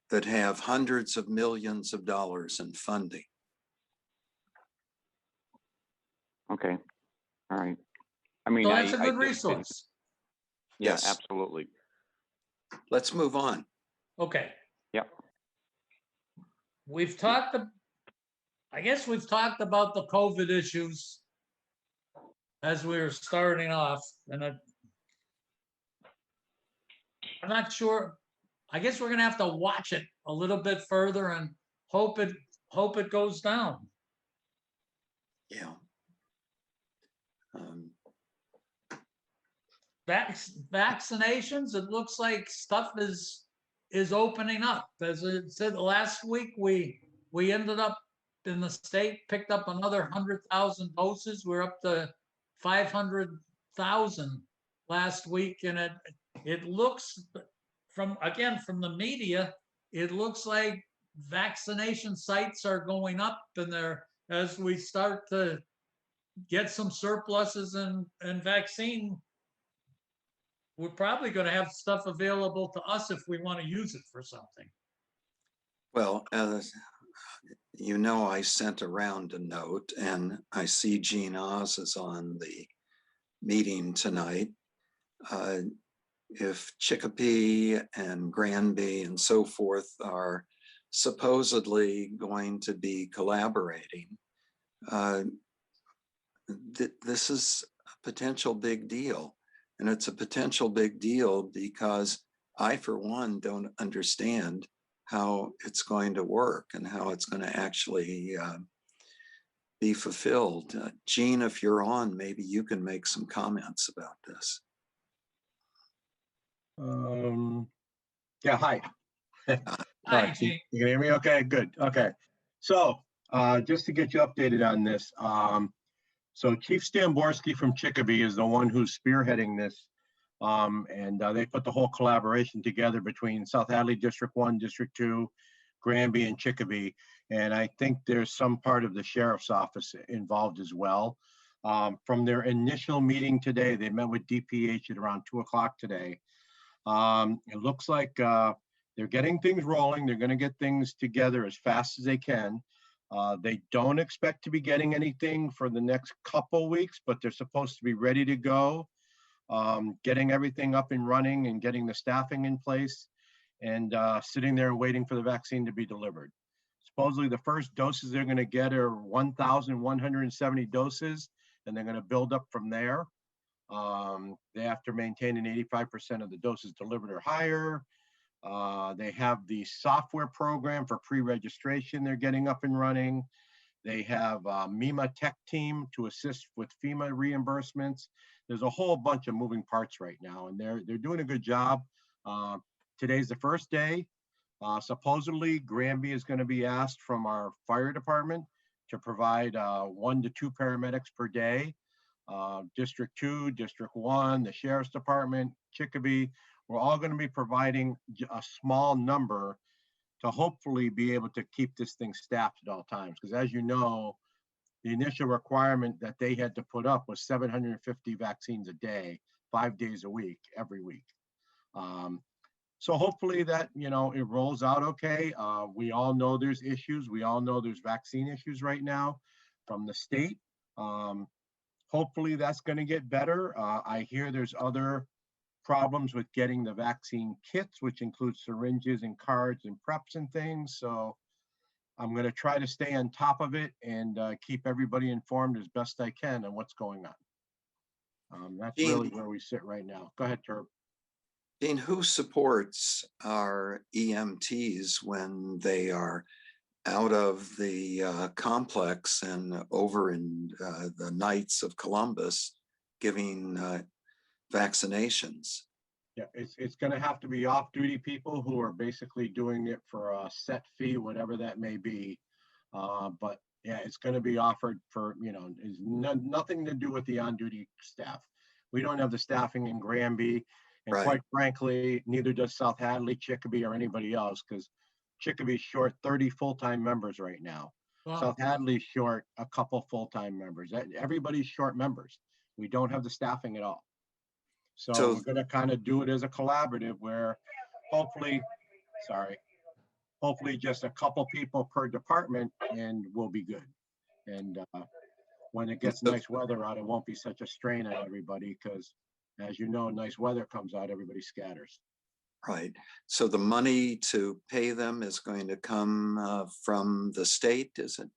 that have hundreds of millions of dollars in funding. Okay, all right. I mean, So that's a I good just didn't- resource. Yeah, Yes. absolutely. Let's move on. Okay. Yep. I guess we've talked about the COVID issues as we were starting off, and I'm not sure. I guess we're gonna have to watch it a little bit further and hope it goes down. Yeah. Vaccinations, it looks like stuff is opening up. As I said, last week, we ended up in the state, picked up another 100,000 doses. We're up to 500,000 last week. And it looks from the media, it looks like vaccination sites are going up, and as we start to get some surpluses and vaccine, we're probably going to have stuff available to us if we want to use it for something. Well, you know, I sent around a note, and I see Gene Oz is on the meeting tonight. If Chicopee and Granby and so forth are supposedly going to be collaborating, this is a potential big deal. And it's a potential big deal because I, for one, don't understand how it's going to work and how it's going to actually be fulfilled. Gene, if you're on, maybe you can make some comments about this. Yeah, hi. Hi, Sorry, Gene. you can hear me? Okay, good. Okay. So just to get you updated on this, so Chief Stamborski from Chicopee is the one who's spearheading this And they put the whole collaboration together between South Hadley District 1, District 2, Granby, and Chicopee. And I think there's some part of the sheriff's office involved as well. From their initial meeting today, they met with DPH at around 2 o'clock today. It looks like they're getting things rolling. They're going to get things together as fast as they can. They don't expect to be getting anything for the next couple weeks, but they're supposed to be ready to go, getting everything up and running and getting the staffing in place and sitting there waiting for the vaccine to be delivered. Supposedly the first doses they're going to get are 1,170 doses, and they're going to build up from there. They have to maintain an 85% of the doses delivered or higher. They have the software program for pre-registration they're getting up and running. They have a MEMA tech team to assist with FEMA reimbursements. There's a whole bunch of moving parts right now, and they're doing a good job. Today's the first day. Supposedly, Granby is going to be asked from our fire department to provide 1 to 2 paramedics per day. District 2, District 1, the Sheriff's Department, Chicopee, we're all going to be providing a small number to hopefully be able to keep this thing staffed at all times. Because as you know, the initial requirement that they had to put up was 750 vaccines a day, 5 days a week, every week. So hopefully that, it rolls out okay. We all know there's issues. We all know there's vaccine issues right now from the state. Hopefully that's going to get better. I hear there's other problems with getting the vaccine kits, which includes syringes and cards and preps and things. So I'm going to try to stay on top of it and keep everybody informed as best I can on what's going on. That's really where we sit right now. Go ahead, Turb. Dean, who supports our EMTs when they are out of the complex and over in the Knights of Columbus giving vaccinations? Yeah, it's going to have to be off-duty people who are basically doing it for a set fee, whatever that may be. But yeah, it's going to be offered for, it's nothing to do with the on-duty staff. We don't have the staffing in Granby, and Right. quite frankly, neither does South Hadley, Chicopee, or anybody else, because Chicopee's short 30 full-time members right now. Wow. South Hadley's short a couple full-time members. Everybody's short members. We don't have the staffing at all. So we're going to kind of do it as a collaborative where hopefully just a couple people per department and we'll be good. And when it gets nice weather out, it won't be such a strain on everybody because, as you know, nice weather comes out, everybody scatters. Right. So the money to pay them is going to come from the state, is it?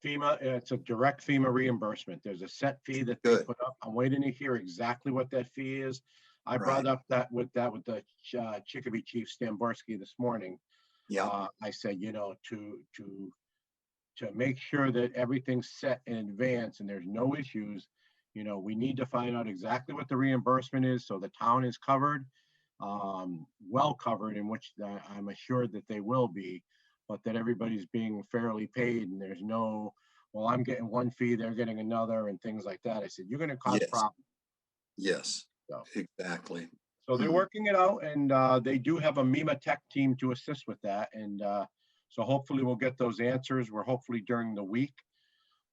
FEMA, it's a direct FEMA reimbursement. There's a set fee that they put up. I'm waiting to hear exactly what that fee is. I brought up that with the Chicopee Chief Stamborski this morning. Yeah. I said, to make sure that everything's set in advance and there's no issues, we need to find out exactly what the reimbursement is so the town is covered, well covered, in which I'm assured that they will be, but that everybody's being fairly paid and there's no, well, I'm getting one fee, they're getting another and things like that. I said, you're going to cause problems. Yes, So, exactly. So they're working it out, and they do have a MEMA tech team to assist with that. And so hopefully we'll get those answers. We're hopefully during the week.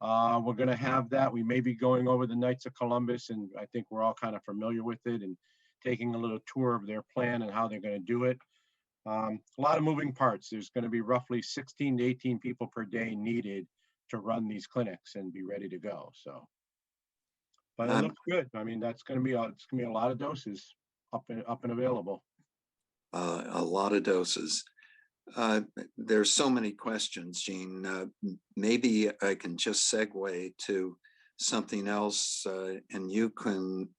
We're going to have that. We may be going over the Knights of Columbus, and I think we're all kind of familiar with it and taking a little tour of their plan and how they're going to do it. A lot of moving parts. There's going to be roughly 16 to 18 people per day needed to run these clinics and be ready to go. So, but it looks good. I mean, it's going to be a lot of doses up and available. A lot of doses. There's so many questions, Gene. Maybe I can just segue to something else, and you can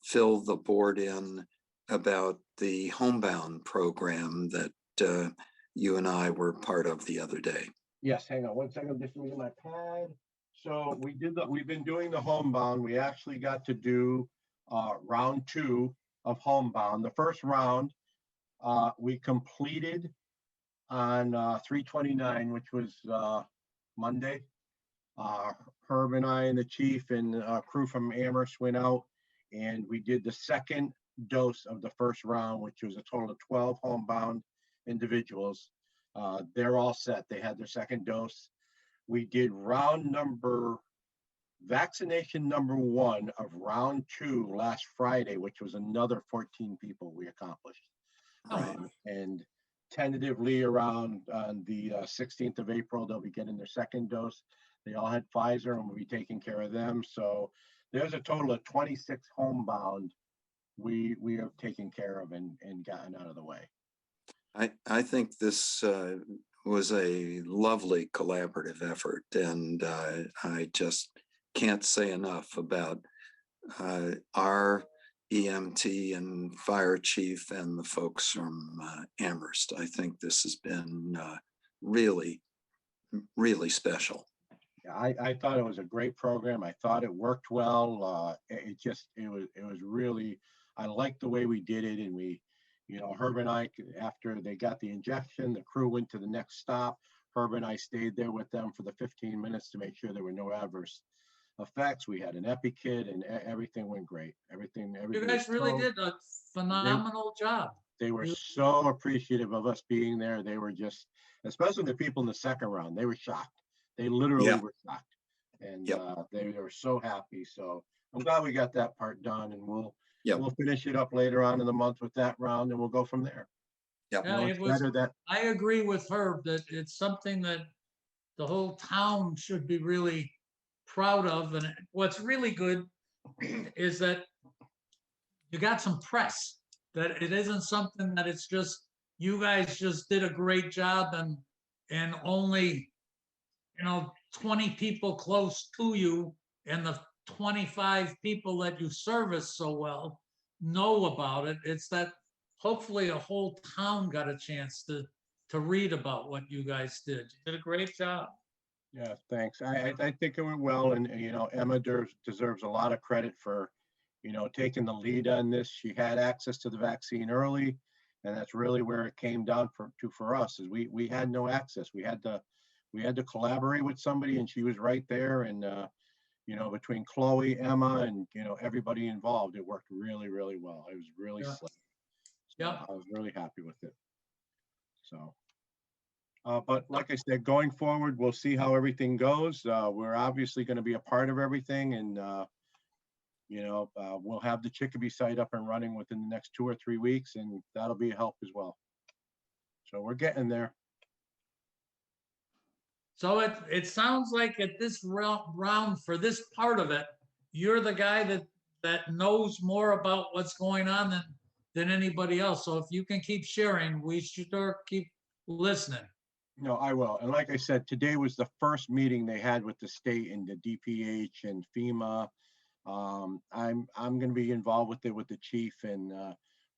fill the board in about the homebound program that you and I were part of the other day. Yes, hang on one second. Just reading my pad. So we've been doing the homebound. We actually got to do round 2 of homebound. The first round we completed on 3/29, which was Monday. Herb and I and the chief and crew from Amherst went out And we did the second dose of the first round, which was a total of 12 homebound individuals. They're all set. They had their second dose. We did vaccination number 1 of round 2 last Friday, which was another 14 people we accomplished. Right. And tentatively around on the 16th of April, they'll be getting their second dose. They all had Pfizer and we'll be taking care of them. So there's a total of 26 homebound we have taken care of and gotten out of the way. I think this was a lovely collaborative effort, and I just can't say enough about our EMT and fire chief and the folks from Amherst. I think this has been really, really special. I thought it was a great program. I thought it worked well. It was really, I liked the way we did it. And we, Herb and I, after they got the injection, the crew went to the next stop. Herb and I stayed there with them for the 15 minutes to make sure there were no adverse effects. We had an epi kit and everything went great. Everything You guys really so- did a phenomenal job. They were so appreciative of us being there. They were just, especially the people in the second round, they were shocked. They literally Yeah. were shocked. And Yep. they were so happy. So I'm glad we got that part done, and we'll finish it up later on in the month with that round, and we'll go from there. Yep. Yeah, It's it was, better that I agree with Herb that it's something that the whole town should be really proud of. And what's really good is that you got some press, that it isn't something that it's just, you guys just did a great job and only, 20 people close to you and the 25 people that you service so well know about it. It's that hopefully a whole town got a chance to read about what you guys did. You did a great job. Yeah, thanks. I think it went well, and Emma deserves a lot of credit for taking the lead on this. She had access to the vaccine early, and that's really where it came down for us. Is we had no access. We had to collaborate with somebody, and she was right there. And between Chloe, Emma, and everybody involved, it worked really, really well. It was really Yeah. slick. So Yeah. I was really happy with it. So. But like I said, going forward, we'll see how everything goes. We're obviously going to be a part of everything, and we'll have the Chicopee site up and running within the next 2 or 3 weeks, and that'll be a help as well. So we're getting there. So it sounds like at this round for this part of it, you're the guy that knows more about what's going on than anybody else. So if you can keep sharing, we should keep listening. No, I will. And like I said, today was the first meeting they had with the state and the DPH and FEMA. I'm going to be involved with it with the chief, and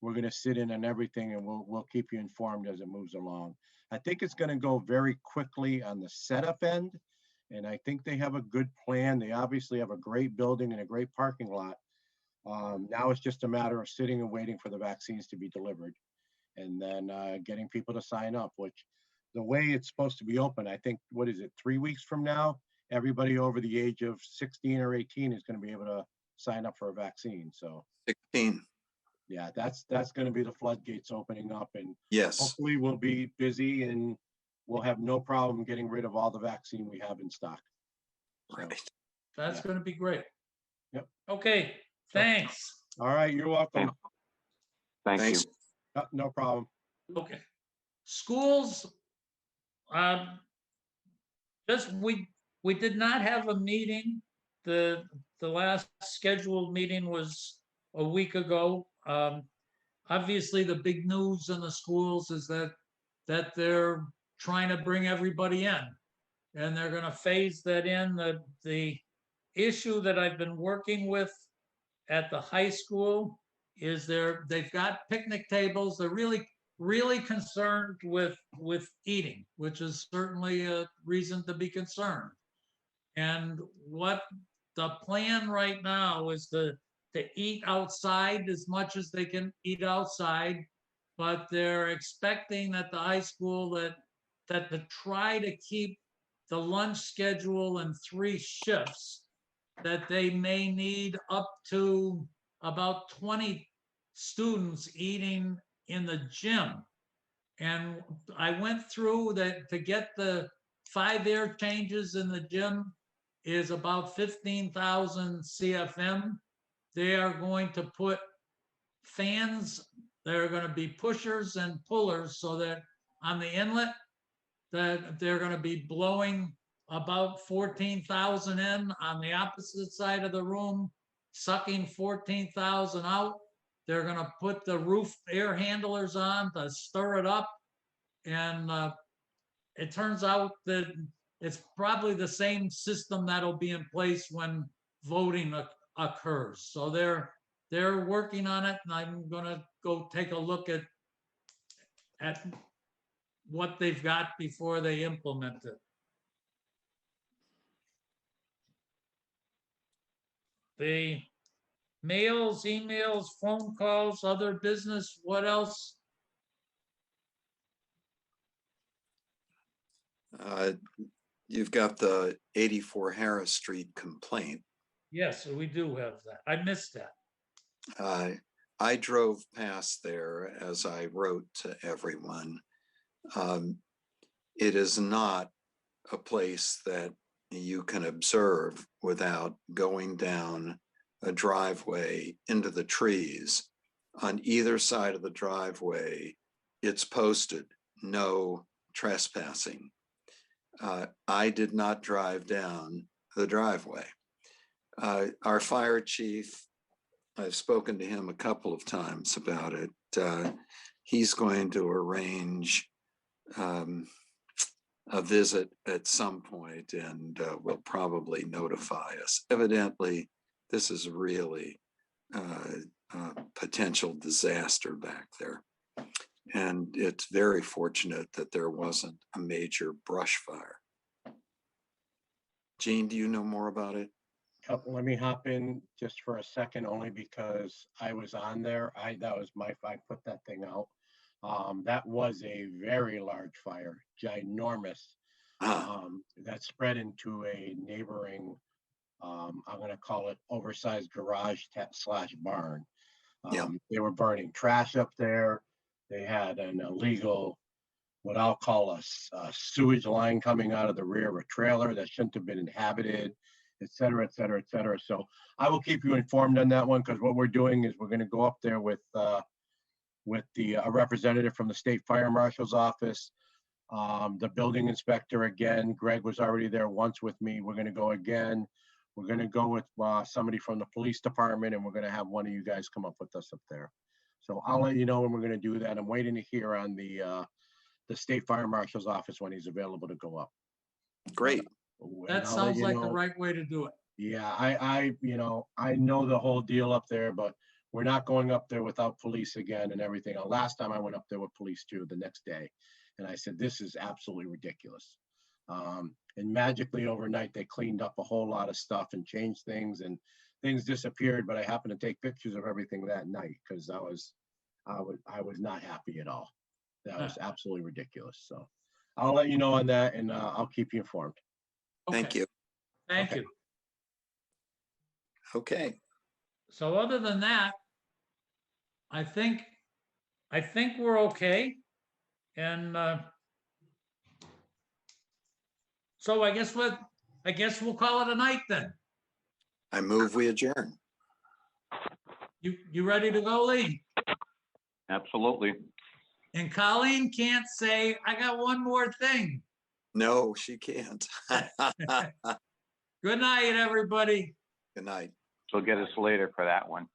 we're going to sit in on everything, and we'll keep you informed as it moves along. I think it's going to go very quickly on the setup end, and I think they have a good plan. They obviously have a great building and a great parking lot. Now it's just a matter of sitting and waiting for the vaccines to be delivered, and then getting people to sign up, which the way it's supposed to be open, I think, 3 weeks from now, everybody over the age of 16 or 18 is going to be able to sign up for a vaccine. So 16. yeah, that's going to be the floodgates opening up, and Yes. hopefully we'll be busy and we'll have no problem getting rid of all the vaccine we have in stock. So, Right. That's Yeah. going to be great. Yep. Okay, thanks. All right, you're welcome. Thank you. Thanks. No problem. Okay. Schools, we did not have a meeting. The last scheduled meeting was a week ago. Obviously, the big news in the schools is that they're trying to bring everybody in, and they're going to phase that in. The issue that I've been working with at the high school is they've got picnic tables. They're really concerned with eating, which is certainly a reason to be concerned. And what the plan right now is to eat outside as much as they can eat outside, but they're expecting that the high school that to try to keep the lunch schedule in 3 shifts, that they may need up to about 20 students eating in the gym. And I went through that to get the 5 air changes in the gym is about 15,000 CFM. They are going to put fans, they're going to be pushers and pullers so that on the inlet, that they're going to be blowing about 14,000 in on the opposite side of the room, sucking 14,000 out. They're going to put the roof air handlers on to stir it up. And it turns out that it's probably the same system that'll be in place when voting occurs. So they're working on it, and I'm gonna go take a look at what they've got before they implement it. The mails, emails, phone calls, other business, what else? You've got the 84 Harris Street complaint. Yes, we do have that. I missed that. I drove past there as I wrote to everyone. It is not a place that you can observe without going down a driveway into the trees. On either side of the driveway, it's posted, no trespassing. I did not drive down the driveway. Our fire chief, I've spoken to him a couple of times about it. He's going to arrange a visit at some point and will probably notify us. Evidently, this is really a potential disaster back there. And it's very fortunate that there wasn't a major brush fire. Gene, do you know more about it? Let me hop in just for a second, only because I was on there. I put that thing out. That was a very large fire, ginormous, that spread into a neighboring, I'm gonna call it oversized garage / barn. Yeah. They were burning trash up there. They had an illegal, what I'll call a sewage line coming out of the rear of a trailer that shouldn't have been inhabited, et cetera, et cetera, et cetera. So I will keep you informed on that one, because what we're doing is we're going to go up there with a representative from the state fire marshal's office, the building inspector again. Greg was already there once with me. We're going to go again. We're going to go with somebody from the police department, and we're going to have one of you guys come up with us up there. So I'll let you know when we're going to do that. I'm waiting to hear on the state fire marshal's office when he's available to go up. Great. That sounds like the right way to do it. Yeah, I know the whole deal up there, but we're not going up there without police again and everything. Last time I went up there with police too, the next day, and I said, this is absolutely ridiculous. And magically overnight, they cleaned up a whole lot of stuff and changed things, and things disappeared. But I happened to take pictures of everything that night because I was not happy at all. That was absolutely ridiculous. So I'll let you know on that, and I'll keep you informed. Thank Okay. you. Thank Okay. you. Okay. So other than that, I think we're okay. And so I guess we'll call it a night then. I move we adjourn. You ready to go, Lee? Absolutely. And Colleen can't say, I got one more thing. No, she can't. Good night, everybody. Good night. She'll get us later for that one.